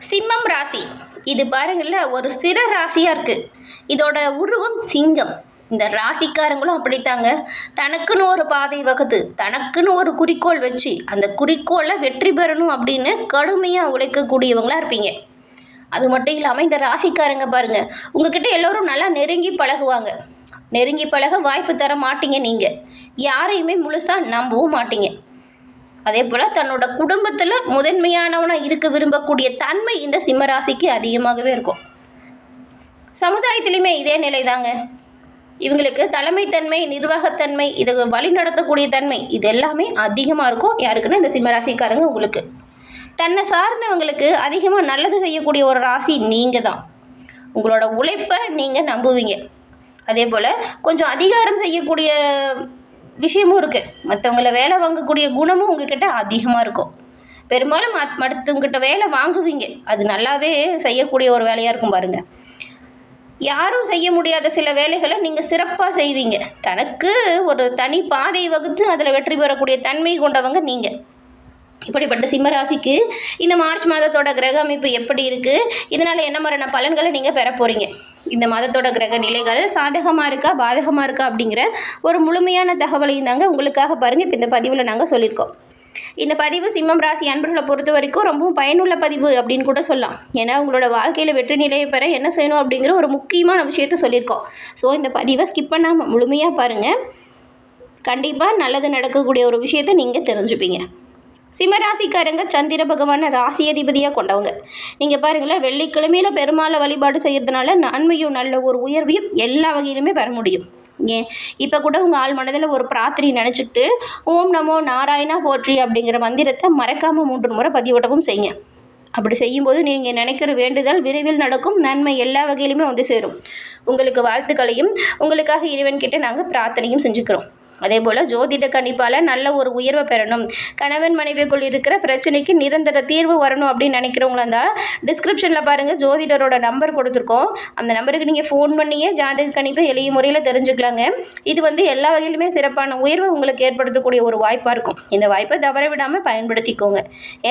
சிம்மம் ராசி இது பாருங்கள்ல ஒரு சிற ராசியாக இருக்குது. இதோட உருவம் சிங்கம். இந்த ராசிக்காரங்களும் அப்படித்தாங்க. தனக்குன்னு ஒரு பாதை வகுத்து தனக்குன்னு ஒரு குறிக்கோள் வச்சு அந்த குறிக்கோளில் வெற்றி பெறணும் அப்படின்னு கடுமையாக உழைக்கக்கூடியவங்களாக இருப்பீங்க. அது மட்டும் இல்லாமல் இந்த ராசிக்காரங்க பாருங்கள், உங்ககிட்ட எல்லோரும் நல்லா நெருங்கி பழகுவாங்க. நெருங்கி பழக வாய்ப்பு தர மாட்டீங்க. நீங்கள் யாரையுமே முழுசாக நம்பவும் மாட்டீங்க. அதே போல் தன்னோட குடும்பத்தில் முதன்மையானவனாக இருக்க விரும்பக்கூடிய தன்மை இந்த சிம்மராசிக்கு அதிகமாகவே இருக்கும். சமுதாயத்திலையுமே இதே நிலை தாங்க. இவங்களுக்கு தலைமைத்தன்மை, நிர்வாகத்தன்மை, இதை வழி நடத்தக்கூடிய தன்மை இது எல்லாமே அதிகமாக இருக்கும். யாருக்குன்னா இந்த சிம்மராசிக்காரங்க உங்களுக்கு. தன்னை சார்ந்தவங்களுக்கு அதிகமாக நல்லது செய்யக்கூடிய ஒரு ராசி நீங்கள் தான். உங்களோட உழைப்பை நீங்கள் நம்புவீங்க. அதே போல் கொஞ்சம் அதிகாரம் செய்யக்கூடிய விஷயமும் இருக்குது. மற்றவங்கள வேலை வாங்கக்கூடிய குணமும் உங்ககிட்ட அதிகமாக இருக்கும். பெரும்பாலும் மற்றவங்கிட்ட வேலை வாங்குவீங்க. அது நல்லாவே செய்யக்கூடிய ஒரு வேலையாக இருக்கும் பாருங்கள். யாரும் செய்ய முடியாத சில வேலைகளை நீங்கள் சிறப்பாக செய்வீங்க. தனக்கு ஒரு தனி பாதை வகுத்து அதில் வெற்றி பெறக்கூடிய தன்மை கொண்டவங்க நீங்கள். இப்படிப்பட்ட சிம்மராசிக்கு இந்த மார்ச் மாதத்தோட கிரக அமைப்பு எப்படி இருக்குது, இதனால் என்ன மாதிரியான பலன்களை நீங்கள் பெற போகிறீங்க, இந்த மாதத்தோட கிரக நிலைகள் சாதகமாக இருக்கா பாதகமாக இருக்கா அப்படிங்கிற ஒரு முழுமையான தகவலையும் தாங்க உங்களுக்காக பாருங்கள் இப்போ இந்த பதிவில் நாங்கள் சொல்லியிருக்கோம். இந்த பதிவு சிம்மம் ராசி அன்பர்களை பொறுத்த வரைக்கும் ரொம்பவும் பயனுள்ள பதிவு அப்படின்னு கூட சொல்லலாம். ஏன்னா உங்களோட வாழ்க்கையில் வெற்றி நிலையை பெற என்ன செய்யணும் அப்படிங்கிற ஒரு முக்கியமான விஷயத்த சொல்லியிருக்கோம். ஸோ இந்த பதிவை ஸ்கிப் பண்ணாமல் முழுமையாக பாருங்கள். கண்டிப்பாக நல்லது நடக்கக்கூடிய ஒரு விஷயத்தை நீங்கள் தெரிஞ்சுப்பீங்க. சிம்மராசிக்காரங்க சந்திர பகவானை ராசி அதிபதியாக கொண்டவங்க. நீங்கள் பாருங்களேன், வெள்ளிக்கிழமையில் பெருமாளை வழிபாடு செய்கிறதுனால நன்மையும் நல்ல ஒரு உயர்வையும் எல்லா வகையிலுமே பெற முடியும். ஏன் இப்போ கூட உங்கள் ஆள் மனதில் ஒரு பிரார்த்தனை நினச்சிக்கிட்டு ஓம் நமோ நாராயணா போற்றி அப்படிங்கிற மந்திரத்தை மறக்காமல் 3 முறை பதிவிடவும் செய்யுங்க. அப்படி செய்யும்போது நீங்கள் நினைக்கிற வேண்டுதல் விரைவில் நடக்கும். நன்மை எல்லா வகையிலுமே வந்து சேரும். உங்களுக்கு வாழ்த்துக்களையும் உங்களுக்காக இறைவன்கிட்ட நாங்கள் பிரார்த்தனையும் செஞ்சுக்கிறோம். அதே போல் ஜோதிட கணிப்பால் நல்ல ஒரு உயர்வை பெறணும், கணவன் மனைவிக்குள் இருக்கிற பிரச்சனைக்கு நிரந்தர தீர்வு வரணும் அப்படின்னு நினைக்கிறவங்களா இருந்தால் டிஸ்கிரிப்ஷனில் பாருங்கள், ஜோதிடரோட நம்பர் கொடுத்துருக்கோம். அந்த நம்பருக்கு நீங்கள் ஃபோன் பண்ணியே ஜாதக கணிப்பை எளிய முறையில் தெரிஞ்சுக்கலாங்க. இது வந்து எல்லா வகையிலுமே சிறப்பான உயர்வை உங்களுக்கு ஏற்படுத்தக்கூடிய ஒரு வாய்ப்பாக இருக்கும். இந்த வாய்ப்பை தவற விடாமல் பயன்படுத்திக்கோங்க.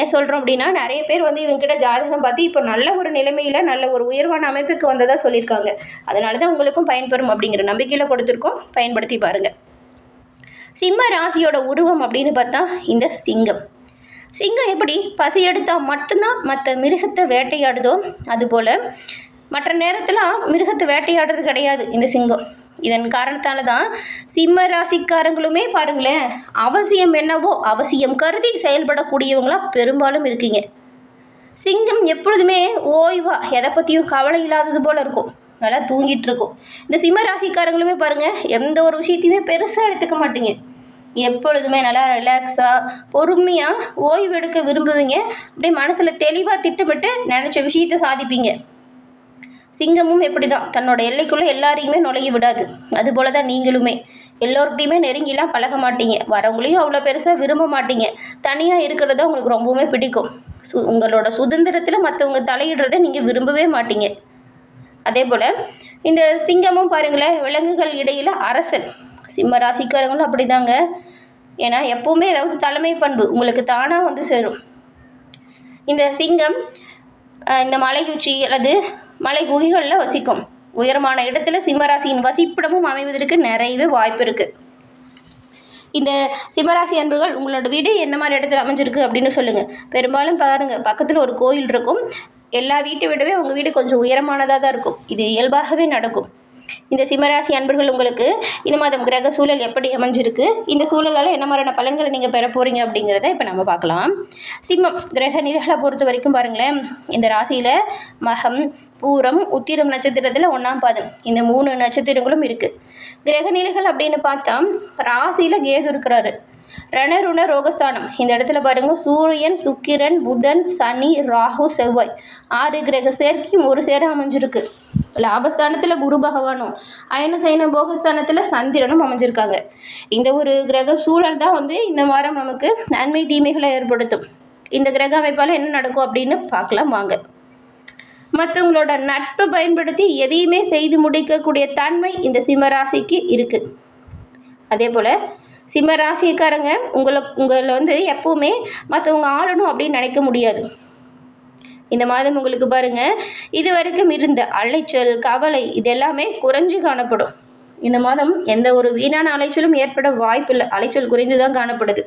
ஏன் சொல்கிறோம் அப்படின்னா, நிறைய பேர் வந்து இவங்ககிட்ட ஜாதகம் பார்த்து இப்போ நல்ல ஒரு நிலைமையில் நல்ல ஒரு உயர்வான அமைப்புக்கு வந்ததாக சொல்லியிருக்காங்க. அதனால தான் உங்களுக்கும் பயன்பெறும் அப்படிங்கிற நம்பிக்கையில் கொடுத்துருக்கோம். பயன்படுத்தி பாருங்கள். சிம்ம ராசியோட உருவம் அப்படின்னு பார்த்தா இந்த சிங்கம். சிங்கம் எப்படி பசி எடுத்தால் மட்டும்தான் மற்ற மிருகத்தை வேட்டையாடுதோ, அதுபோல் மற்ற நேரத்தில் மிருகத்தை வேட்டையாடுறது கிடையாது இந்த சிங்கம். இதன் காரணத்தால் தான் சிம்ம ராசிக்காரங்களுமே பாருங்களேன், அவசியம் என்னவோ அவசியம் கருதி செயல்படக்கூடியவங்களாக பெரும்பாலும் இருக்கீங்க. சிங்கம் எப்பொழுதுமே ஓய்வாக எதை பற்றியும் கவலை இல்லாதது போல் இருக்கும். நல்லா தூங்கிட்டு இருக்கும். இந்த சிம்ம ராசிக்காரங்களுமே பாருங்கள், எந்த ஒரு விஷயத்தையுமே பெருசாக எடுத்துக்க மாட்டீங்க. எப்பொழுதுமே நல்லா ரிலாக்ஸாக பொறுமையாக ஓய்வு எடுக்க விரும்புவீங்க. அப்படியே மனசில் தெளிவாக திட்டமிட்டு நினச்ச விஷயத்தை சாதிப்பீங்க. சிங்கமும் எப்படி தான் தன்னோட எல்லைக்குள்ளே எல்லாரையுமே நுழைய விடாது. அதுபோல் தான் நீங்களுமே எல்லோருக்கிட்டையுமே நெருங்கிலாம் பழக மாட்டீங்க. வரவங்களையும் அவ்வளோ பெருசாக விரும்ப மாட்டீங்க. தனியாக இருக்கிறத உங்களுக்கு ரொம்பவுமே பிடிக்கும். உங்களோட சுதந்திரத்தில் மற்றவங்க தலையிடுறதை நீங்கள் விரும்பவே மாட்டீங்க. அதே போல் இந்த சிங்கமும் பாருங்களேன், விலங்குகள் இடையில் அரசன். சிம்ம ராசிக்காரங்களும் அப்படி தாங்க. ஏன்னா எப்போவுமே ஏதாவது தலைமை பண்பு உங்களுக்கு தானாக வந்து சேரும். இந்த சிங்கம் இந்த மலை உச்சி அல்லது மலை குகைகளில் வசிக்கும். உயரமான இடத்துல சிம்மராசியின் வசிப்பிடமும் அமைவதற்கு நிறையவே வாய்ப்பு இருக்குது. இந்த சிம்மராசி அன்பர்கள் உங்களோட வீடு எந்த மாதிரி இடத்துல அமைஞ்சிருக்கு அப்படின்னு சொல்லுங்கள். பெரும்பாலும் பாருங்கள், பக்கத்தில் ஒரு கோயில் இருக்கும். எல்லா வீட்டை விடவே உங்கள் வீடு கொஞ்சம் உயரமானதாக தான் இருக்கும். இது இயல்பாகவே நடக்கும். இந்த சிம்மராசி அன்பர்கள் உங்களுக்கு இந்த மாதம் கிரக சூழல் எப்படி அமைஞ்சிருக்கு, இந்த சூழலால் என்ன மாதிரியான பலன்களை நீங்கள் பெற போகிறீங்க அப்படிங்கிறத இப்போ நம்ம பார்க்கலாம். சிம்மம் கிரக நிலைகளை பொறுத்த வரைக்கும் பாருங்களேன், இந்த ராசியில் மகம், பூரம், உத்திரம் நட்சத்திரத்தில் 1ஆம் பாதம் இந்த 3 நட்சத்திரங்களும் இருக்குது. கிரக நிலைகள் அப்படின்னு பார்த்தா ராசியில் கேது இருக்கிறாரு. ரணருண ரோகஸ்தானம் இந்த இடத்துல பாருங்க, சூரியன், சுக்கிரன், புதன், சனி, ராகு, செவ்வாய் 6 கிரக சேர்க்கையும் ஒரு சேர அமைஞ்சிருக்கு. லாபஸ்தானத்தில் குரு பகவானும் அயன சயன போகஸ்தானத்தில் சந்திரனும் அமைஞ்சிருக்காங்க. இந்த ஒரு கிரக சூழல் தான் வந்து இந்த வாரம் நமக்கு நன்மை தீமைகளை ஏற்படுத்தும். இந்த கிரக அமைப்பால் என்ன நடக்கும் அப்படின்னு பார்க்கலாம் வாங்க. மற்றவங்களோட நட்பை பயன்படுத்தி எதையுமே செய்து முடிக்கக்கூடிய தன்மை இந்த சிம்மராசிக்கு இருக்குது. அதே போல் சிம்ம ராசிக்காரங்க உங்களை வந்து எப்போவுமே மற்றவங்க ஆளணும் அப்படின்னு நினைக்க முடியாது. இந்த மாதம் உங்களுக்கு பாருங்கள் இது வரைக்கும் இருந்த அலைச்சல் கவலை இது எல்லாமே குறைஞ்சு காணப்படும். இந்த மாதம் எந்த ஒரு வீணான அலைச்சலும் ஏற்பட வாய்ப்பில்லை. அலைச்சல் குறைந்து தான் காணப்படுது.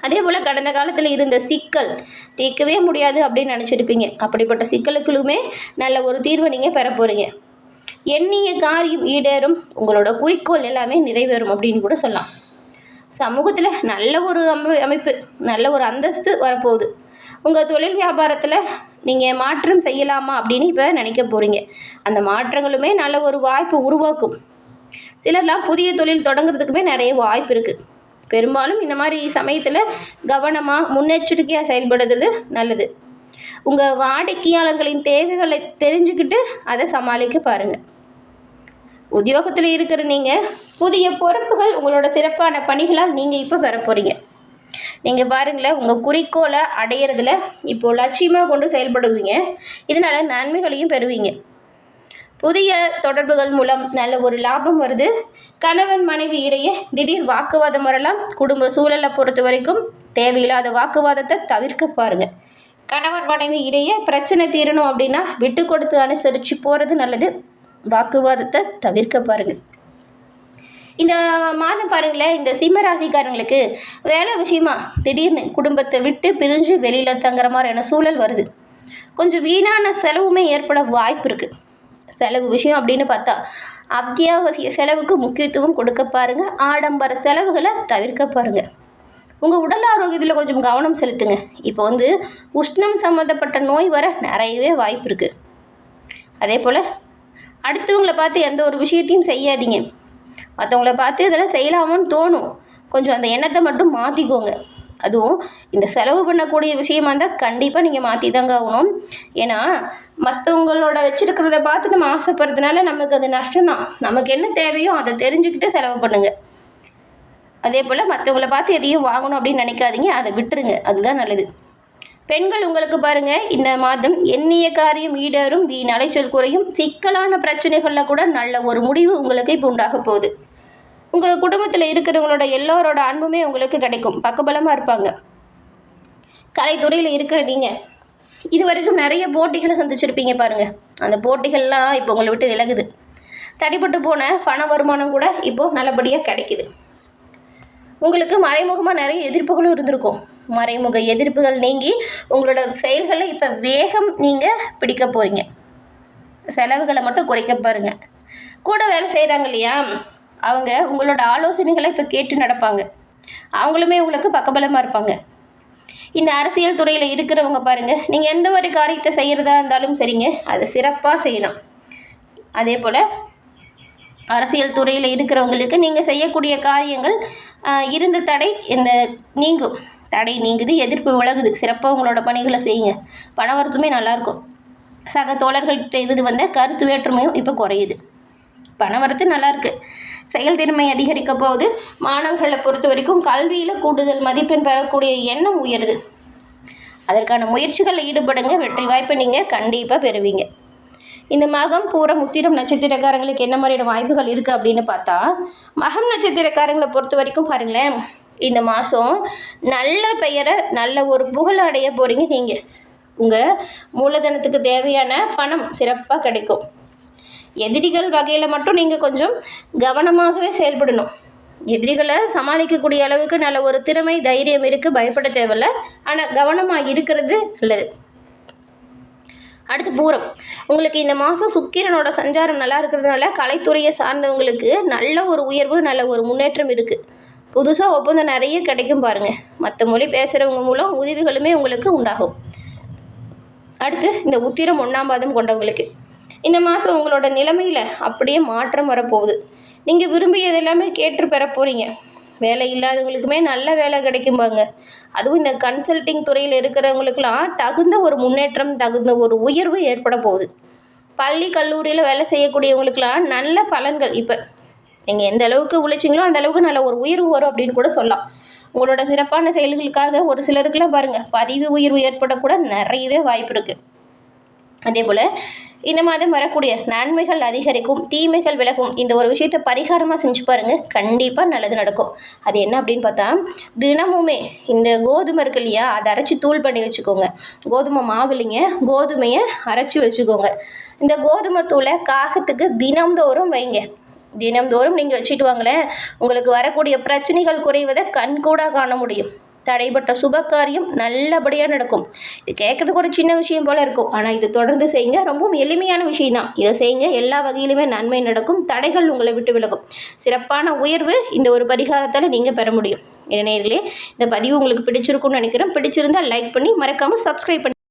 அதே போல் கடந்த காலத்தில் இருந்த சிக்கல் தீர்க்கவே முடியாது அப்படின்னு நினச்சிருப்பீங்க. அப்படிப்பட்ட சிக்கலுக்குள்ளுமே நல்ல ஒரு தீர்வை நீங்கள் பெற போகிறீங்க. எண்ணிய காரியம் ஈடேறும். உங்களோட குறிக்கோள் எல்லாமே நிறைவேறும் அப்படின்னு கூட சொல்லலாம். சமூகத்தில் நல்ல ஒரு அமைப்பு நல்ல ஒரு அந்தஸ்து வரப்போகுது. உங்கள் தொழில் வியாபாரத்தில் நீங்கள் மாற்றம் செய்யலாமா அப்படின்னு இப்போ நினைக்க போகிறீங்க. அந்த மாற்றங்களுமே நல்ல ஒரு வாய்ப்பு உருவாக்கும். சிலர்லாம் புதிய தொழில் தொடங்குறதுக்குமே நிறைய வாய்ப்பு இருக்குது. பெரும்பாலும் இந்த மாதிரி சமயத்தில் கவனமாக முன்னெச்சரிக்கையாக செயல்படுறது நல்லது. உங்கள் வாடிக்கையாளர்களின் தேவைகளை தெரிஞ்சுக்கிட்டு அதை சமாளிக்க பாருங்கள். உத்தியோகத்தில் இருக்கிற நீங்கள் புதிய பொறுப்புகள் உங்களோட சிறப்பான பணிகளால் நீங்கள் இப்போ பெற போகிறீங்க. நீங்கள் பாருங்களேன், உங்கள் குறிக்கோளை அடையிறதுல இப்போது லட்சியமாக கொண்டு செயல்படுவீங்க. இதனால் நன்மைகளையும் பெறுவீங்க. புதிய தொடர்புகள் மூலம் நல்ல ஒரு லாபம் வருது. கணவன் மனைவி இடையே திடீர் வாக்குவாதம் வரலாம். குடும்ப சூழலை பொறுத்த வரைக்கும் தேவையில்லாத வாக்குவாதத்தை தவிர்க்க பாருங்கள். கணவன் மனைவி இடையே பிரச்சனை தீரணும் அப்படின்னா விட்டு கொடுத்து அனுசரித்து போகிறது நல்லது. வாக்குவாதத்தை தவிர்க்க பாருங்கள். இந்த மாதம் பாருங்களேன், இந்த சிம்ம ராசிக்காரங்களுக்கு வேலை விஷயமா திடீர்னு குடும்பத்தை விட்டு பிரிஞ்சு வெளியில் தங்குற மாதிரியான சூழல் வருது. கொஞ்சம் வீணான செலவுமே ஏற்பட வாய்ப்பு இருக்குது. செலவு விஷயம் அப்படின்னு பார்த்தா அத்தியாவசிய செலவுக்கு முக்கியத்துவம் கொடுக்க பாருங்கள். ஆடம்பர செலவுகளை தவிர்க்க பாருங்கள். உங்கள் உடல் ஆரோக்கியத்தில் கொஞ்சம் கவனம் செலுத்துங்க. இப்போ உஷ்ணம் சம்மந்தப்பட்ட நோய் வர நிறையவே வாய்ப்பு இருக்குது. அதே போல் அடுத்தவங்களை பார்த்து எந்த ஒரு விஷயத்தையும் செய்யாதீங்க. மற்றவங்கள பார்த்து இதெல்லாம் செய்யலாமான்னு தோணும். கொஞ்சம் அந்த எண்ணத்தை மட்டும் மாற்றிக்கோங்க. அதுவும் இந்த செலவு பண்ணக்கூடிய விஷயமா இருந்தால் கண்டிப்பாக நீங்கள் மாற்றி தாங்க ஆகணும். ஏன்னா மற்றவங்களோட வச்சுருக்கிறத பார்த்து நம்ம ஆசைப்படுறதுனால நமக்கு அது நஷ்டம்தான். நமக்கு என்ன தேவையோ அதை தெரிஞ்சுக்கிட்டு செலவு பண்ணுங்கள். அதே போல் மற்றவங்கள பார்த்து எதையும் வாங்கணும் அப்படின்னு நினைக்காதீங்க. அதை விட்டுருங்க. அதுதான் நல்லது. பெண்கள் உங்களுக்கு பாருங்கள், இந்த மாதம் எண்ணிய காரியம் ஈடேறும். வீண் அலைச்சல் குறையும். சிக்கலான பிரச்சனைகளில் கூட நல்ல ஒரு முடிவு உங்களுக்கு இப்போ உண்டாக போகுது. உங்கள் குடும்பத்தில் இருக்கிறவங்களோட எல்லோரோட அன்புமே உங்களுக்கு கிடைக்கும். பக்கபலமாக இருப்பாங்க. கலைத்துறையில் இருக்கிற நீங்கள் இது வரைக்கும் நிறைய போட்டிகளை சந்திச்சிருப்பீங்க பாருங்கள். அந்த போட்டிகள்லாம் இப்போ உங்களை விட்டு விலகுது. தடைப்பட்டு போன பண வருமானம் கூட இப்போது நல்லபடியாக கிடைக்குது. உங்களுக்கு மறைமுகமாக நிறைய எதிர்ப்புகளும் இருந்திருக்கும். மறைமுக எதிர்ப்புகள் நீங்கி உங்களோட செயல்களை இப்போ வேகம் நீங்கள் பிடிக்க போகிறீங்க. செலவுகளை மட்டும் குறைக்க பாருங்கள். கூட வேலை செய்கிறாங்க இல்லையா, அவங்க உங்களோட ஆலோசனைகளை இப்போ கேட்டு நடப்பாங்க. அவங்களுமே உங்களுக்கு பக்கபலமாக இருப்பாங்க. இந்த அரசியல் துறையில் இருக்கிறவங்க பாருங்கள், நீங்கள் எந்த ஒரு காரியத்தை செய்கிறதா இருந்தாலும் சரிங்க, அதை சிறப்பாக செய்யணும். அதே போல் அரசியல் துறையில் இருக்கிறவங்களுக்கு நீங்கள் செய்யக்கூடிய காரியங்கள் இருந்த தடை நீங்கும். தடை நீங்குது, எதிர்ப்பு விலகுது. சிறப்பாக உங்களோட பணிகளை செய்யுங்க. பணவரத்துமே நல்லாயிருக்கும். சக தோழர்கள்கிட்ட இருந்து வந்த கருத்து வேற்றுமையும் இப்போ குறையுது. பணவரத்து நல்லாயிருக்கு. செயல்திறமை அதிகரிக்க போகுது. மாணவர்களை பொறுத்த வரைக்கும் கல்வியில் கூடுதல் மதிப்பெண் பெறக்கூடிய எண்ணம் உயருது. அதற்கான முயற்சிகளில் ஈடுபடுங்க. வெற்றி வாய்ப்பை நீங்கள் கண்டிப்பாக பெறுவீங்க. இந்த மகம் பூரம் உத்திரம் நட்சத்திரக்காரங்களுக்கு என்ன மாதிரியான வாய்ப்புகள் இருக்குது அப்படின்னு பார்த்தா, மகம் நட்சத்திரக்காரங்களை பொறுத்த வரைக்கும் பாருங்களேன், இந்த மாதம் நல்ல பெயரை நல்ல ஒரு புகழ் அடைய போகிறீங்க. நீங்கள் உங்கள் மூலதனத்துக்கு தேவையான பணம் சிறப்பாக கிடைக்கும். எதிரிகள் வகையில் மட்டும் நீங்கள் கொஞ்சம் கவனமாகவே செயல்படணும். எதிரிகளை சமாளிக்கக்கூடிய அளவுக்கு நல்ல ஒரு திறமை தைரியம் இருக்குது. பயப்பட தேவையில்லை. ஆனால் கவனமாக இருக்கிறது நல்லது. அடுத்து பூரம். உங்களுக்கு இந்த மாதம் சுக்கிரனோட சஞ்சாரம் நல்லா இருக்கிறதுனால கலைத்துறையை சார்ந்தவங்களுக்கு நல்ல ஒரு உயர்வு நல்ல ஒரு முன்னேற்றம் இருக்குது. புதுசாக ஒப்பந்தம் நிறைய கிடைக்கும் பாருங்கள். மற்ற மொழி பேசுகிறவங்க மூலம் உதவிகளுமே உங்களுக்கு உண்டாகும். அடுத்து இந்த உத்திரம் 1ஆம் பாதம் கொண்டவங்களுக்கு இந்த மாதம் உங்களோட நிலைமையில் அப்படியே மாற்றம் வரப்போகுது. நீங்கள் விரும்பியது எல்லாமே கேட்டு பெற போகிறீங்க. வேலை இல்லாதவங்களுக்குமே நல்ல வேலை கிடைக்கும்பாங்க. அதுவும் இந்த கன்சல்டிங் துறையில் இருக்கிறவங்களுக்கெல்லாம் தகுந்த ஒரு முன்னேற்றம் தகுந்த ஒரு உயர்வு ஏற்பட போகுது. பள்ளி கல்லூரியில் வேலை செய்யக்கூடியவங்களுக்கெல்லாம் நல்ல பலன்கள். இப்போ நீங்கள் எந்த அளவுக்கு உழைச்சிங்களோ அந்த அளவுக்கு நல்ல ஒரு உயர்வு வரும் அப்படின்னு கூட சொல்லலாம். உங்களோட சிறப்பான செயல்களுக்காக ஒரு சிலருக்குலாம் பாருங்கள் பதவி உயர்வு ஏற்படக்கூட நிறையவே வாய்ப்பு இருக்குது. அதே போல் இந்த மாதம் வரக்கூடிய நன்மைகள் அதிகரிக்கும், தீமைகள் விலகும். இந்த ஒரு விஷயத்தை பரிகாரமாக செஞ்சு பாருங்கள், கண்டிப்பாக நல்லது நடக்கும். அது என்ன அப்படின்னு பார்த்தா, தினமுமே இந்த கோதுமை இருக்கு இல்லையா, அதை அரைச்சி தூள் பண்ணி வச்சுக்கோங்க. கோதுமை மாவு இல்லைங்க, கோதுமையை அரைச்சி வச்சுக்கோங்க. இந்த கோதுமை தூளை காகத்துக்கு தினம்தோறும் வைங்க. தினம்தோறும் நீங்கள் வச்சுட்டு வாங்களேன், உங்களுக்கு வரக்கூடிய பிரச்சனைகள் குறைவதை கண்கூடாக காண முடியும். தடைப்பட்ட சுபகாரியம் நல்லபடியாக நடக்கும். இது கேட்குறதுக்கு ஒரு சின்ன விஷயம் போல் இருக்கும், ஆனால் இது தொடர்ந்து செய்யுங்க. ரொம்பவும் எளிமையான விஷயம் தான். இதை செய்யுங்க, எல்லா வகையிலுமே நன்மை நடக்கும். தடைகள் உங்களை விட்டு விலகும். சிறப்பான உயர்வு இந்த ஒரு பரிகாரத்தால் நீங்கள் பெற முடியும். நேயர்களே, இந்த பதிவு உங்களுக்கு பிடிச்சிருக்கும்னு நினைக்கிறேன். பிடிச்சிருந்தால் லைக் பண்ணி மறக்காமல் சப்ஸ்கிரைப் பண்ணி